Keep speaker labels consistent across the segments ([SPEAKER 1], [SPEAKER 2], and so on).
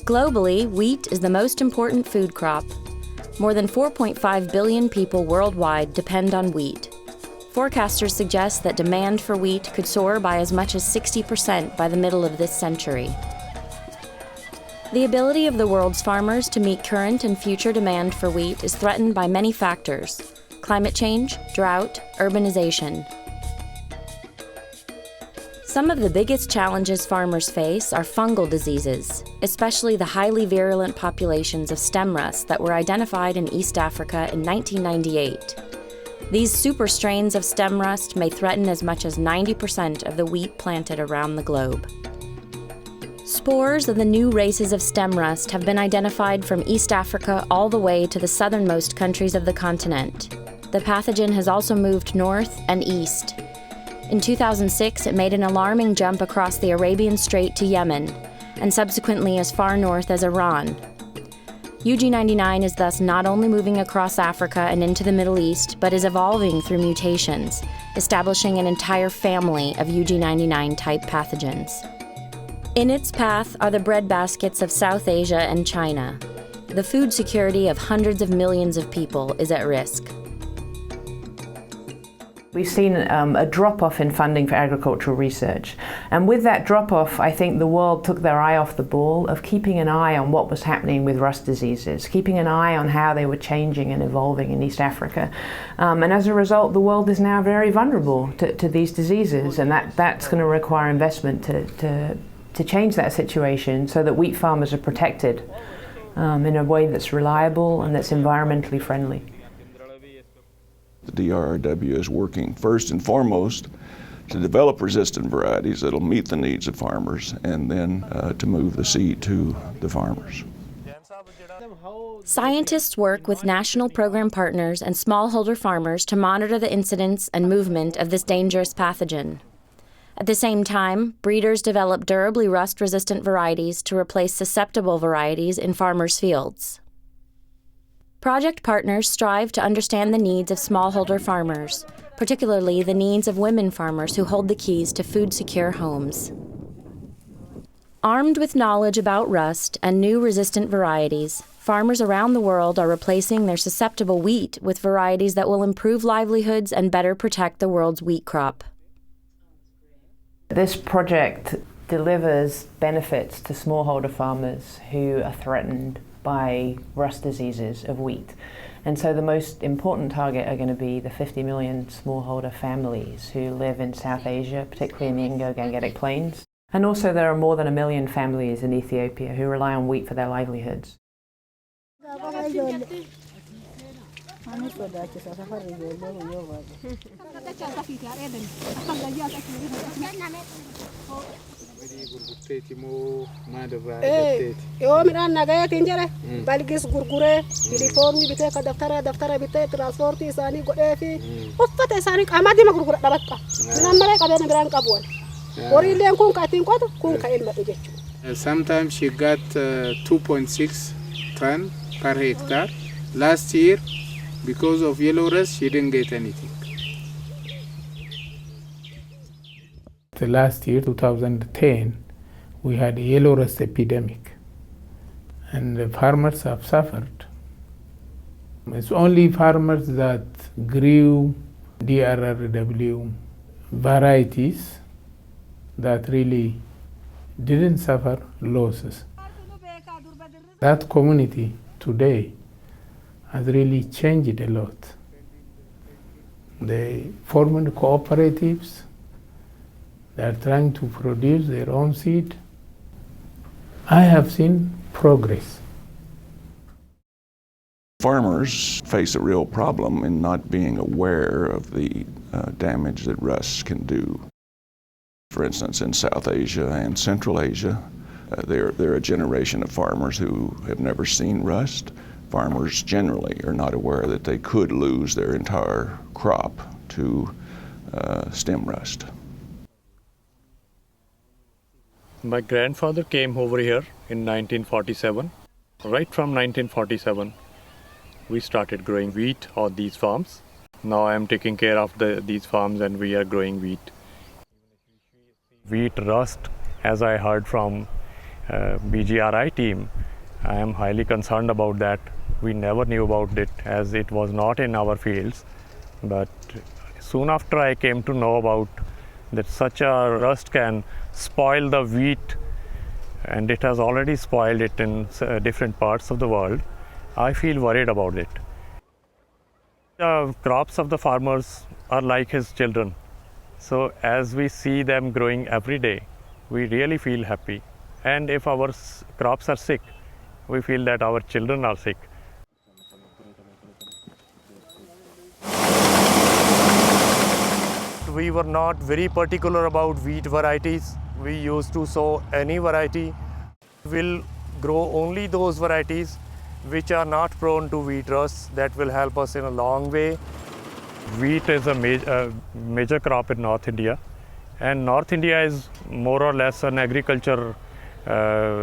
[SPEAKER 1] Globally, wheat is the most important food crop. More than 4.5 billion people worldwide depend on wheat. Forecasters suggest that demand for wheat could soar by as much as 60% by the middle of this century. The ability of the world's farmers to meet current and future demand for wheat is threatened by many factors: climate change, drought, urbanization. Some of the biggest challenges farmers face are fungal diseases, especially the highly virulent populations of stem rust that were identified in East Africa in 1998. These super strains of stem rust may threaten as much as 90% of the wheat planted around the globe. Spores of the new races of stem rust have been identified from East Africa all the way to the southernmost countries of the continent. The pathogen has also moved north and east. In 2006, it made an alarming jump across the Arabian Strait to Yemen, and subsequently as far north as Iran. UG99 is thus not only moving across Africa and into the Middle East, but is evolving through mutations, establishing an entire family of UG99 type pathogens. In its path are the breadbaskets of South Asia and China. The food security of hundreds of millions of people is at risk.
[SPEAKER 2] We've seen a drop-off in funding for agricultural research. And with that drop-off, I think the world took their eye off the ball of keeping an eye on what was happening with rust diseases, keeping an eye on how they were changing and evolving in East Africa. And as a result, the world is now very vulnerable to these diseases, and that's going to require investment to change that situation so that wheat farmers are protected in a way that's reliable and that's environmentally friendly.
[SPEAKER 3] The DRRW is working first and foremost to develop resistant varieties that'll meet the needs of farmers, and then to move the seed to the farmers.
[SPEAKER 1] Scientists work with national program partners and smallholder farmers to monitor the incidence and movement of this dangerous pathogen. At the same time, breeders develop durably rust-resistant varieties to replace susceptible varieties in farmers' fields. Project partners strive to understand the needs of smallholder farmers, particularly the needs of women farmers who hold the keys to food-secure homes. Armed with knowledge about rust and new resistant varieties, farmers around the world are replacing their susceptible wheat with varieties that will improve livelihoods and better protect the world's wheat crop.
[SPEAKER 2] This project delivers benefits to smallholder farmers who are threatened by rust diseases of wheat. And so the most important target are going to be the 50 million smallholder families who live in South Asia, particularly in the Indo-Gangetic Plains. And also there are more than 1 million families in Ethiopia who rely on wheat for their livelihoods.
[SPEAKER 4] yoo midhaan nagayatiin jedhe balgis gurguree uniformii bitee ka daftara bitee transportii isaanii godhee fi uffata isaanii qamadima gurgura dhabatta midhaan malee qabeenya biraan qabu horiileen kun ka ittiin qotu kun ka elmadhu jechuudha.
[SPEAKER 5] Sometimes she got 2.6 ton per hectare. Last year, because of yellow rust, she didn't get anything.
[SPEAKER 6] The last year, 2010, we had a yellow rust epidemic, and the farmers have suffered. It's only farmers that grew DRRW varieties that really didn't suffer losses. That community today has really changed a lot. They formed cooperatives. They are trying to produce their own seed. I have seen progress.
[SPEAKER 3] Farmers face a real problem in not being aware of the damage that rust can do. For instance, in South Asia and Central Asia, there are a generation of farmers who have never seen rust. Farmers generally are not aware that they could lose their entire crop to stem rust.
[SPEAKER 7] My grandfather came over here in 1947. Right from 1947, we started growing wheat on these farms. Now I am taking care of these farms and we are growing wheat. Wheat rust, as I heard from BGRI team, I am highly concerned about that. We never knew about it as it was not in our fields. But soon after I came to know about that such a rust can spoil the wheat, and it has already spoiled it in different parts of the world, I feel worried about it. The crops of the farmers are like his children. So as we see them growing every day, we really feel happy. And if our crops are sick, we feel that our children are sick. We were not very particular about wheat varieties. We used to sow any variety. We'll grow only those varieties which are not prone to wheat rust. That will help us in a long way. Wheat is a major crop in North India, and North India is more or less an agriculture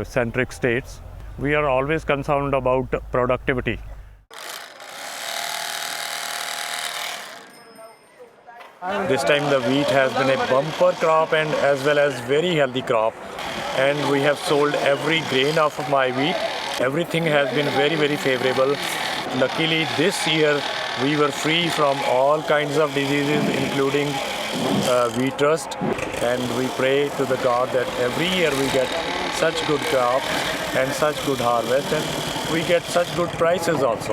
[SPEAKER 7] centric states. We are always concerned about productivity. This time the wheat has been a bumper crop and as well as very healthy crop, and we have sold every grain of my wheat. Everything has been very, very favorable. Luckily this year we were free from all kinds of diseases including wheat rust, and we pray to the God that every year we get such good crop and such good harvest, and we get such good prices also.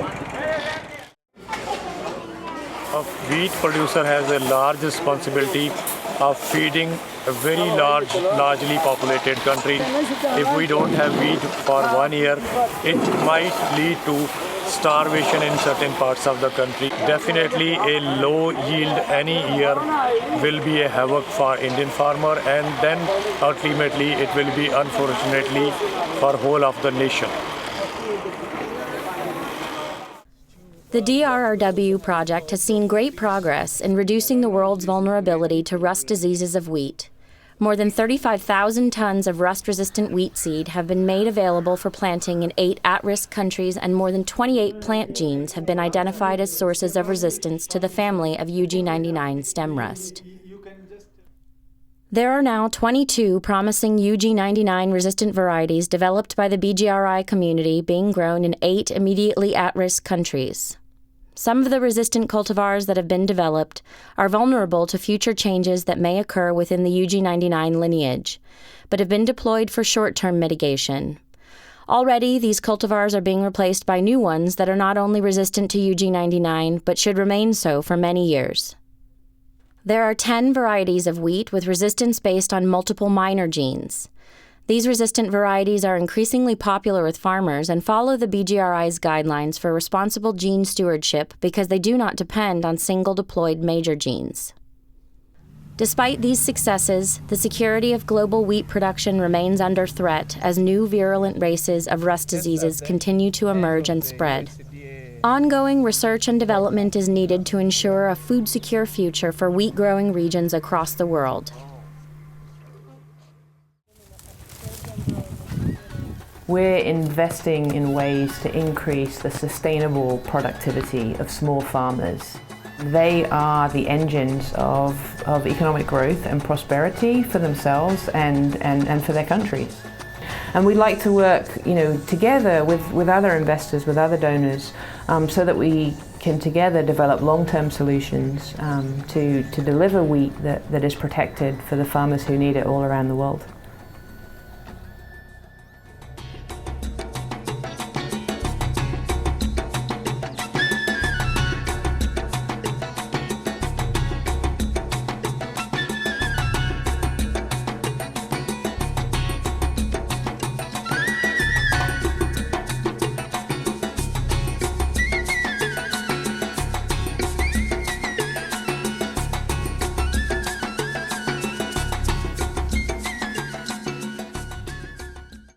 [SPEAKER 7] A wheat producer has a large responsibility of feeding a very largely populated country. If we don't have wheat for 1 year, it might lead to starvation in certain parts of the country. Definitely a low yield any year will be a havoc for Indian farmer, and then ultimately it will be unfortunately for whole of the nation.
[SPEAKER 1] The DRRW project has seen great progress in reducing the world's vulnerability to rust diseases of wheat. More than 35,000 tons of rust-resistant wheat seed have been made available for planting in 8 at-risk countries, and more than 28 plant genes have been identified as sources of resistance to the family of UG99 stem rust. There are now 22 promising UG99 resistant varieties developed by the BGRI community being grown in 8 immediately at-risk countries. Some of the resistant cultivars that have been developed are vulnerable to future changes that may occur within the UG99 lineage, but have been deployed for short-term mitigation. Already, these cultivars are being replaced by new ones that are not only resistant to UG99, but should remain so for many years. There are 10 varieties of wheat with resistance based on multiple minor genes. These resistant varieties are increasingly popular with farmers and follow the BGRI's guidelines for responsible gene stewardship because they do not depend on single deployed major genes. Despite these successes, the security of global wheat production remains under threat as new virulent races of rust diseases continue to emerge and spread. Ongoing research and development is needed to ensure a food-secure future for wheat-growing regions across the world.
[SPEAKER 2] We're investing in ways to increase the sustainable productivity of small farmers. They are the engines of economic growth and prosperity for themselves and for their countries. And we'd like to work, together with other investors, with other donors, so that we can together develop long-term solutions to deliver wheat that is protected for the farmers who need it all around the world.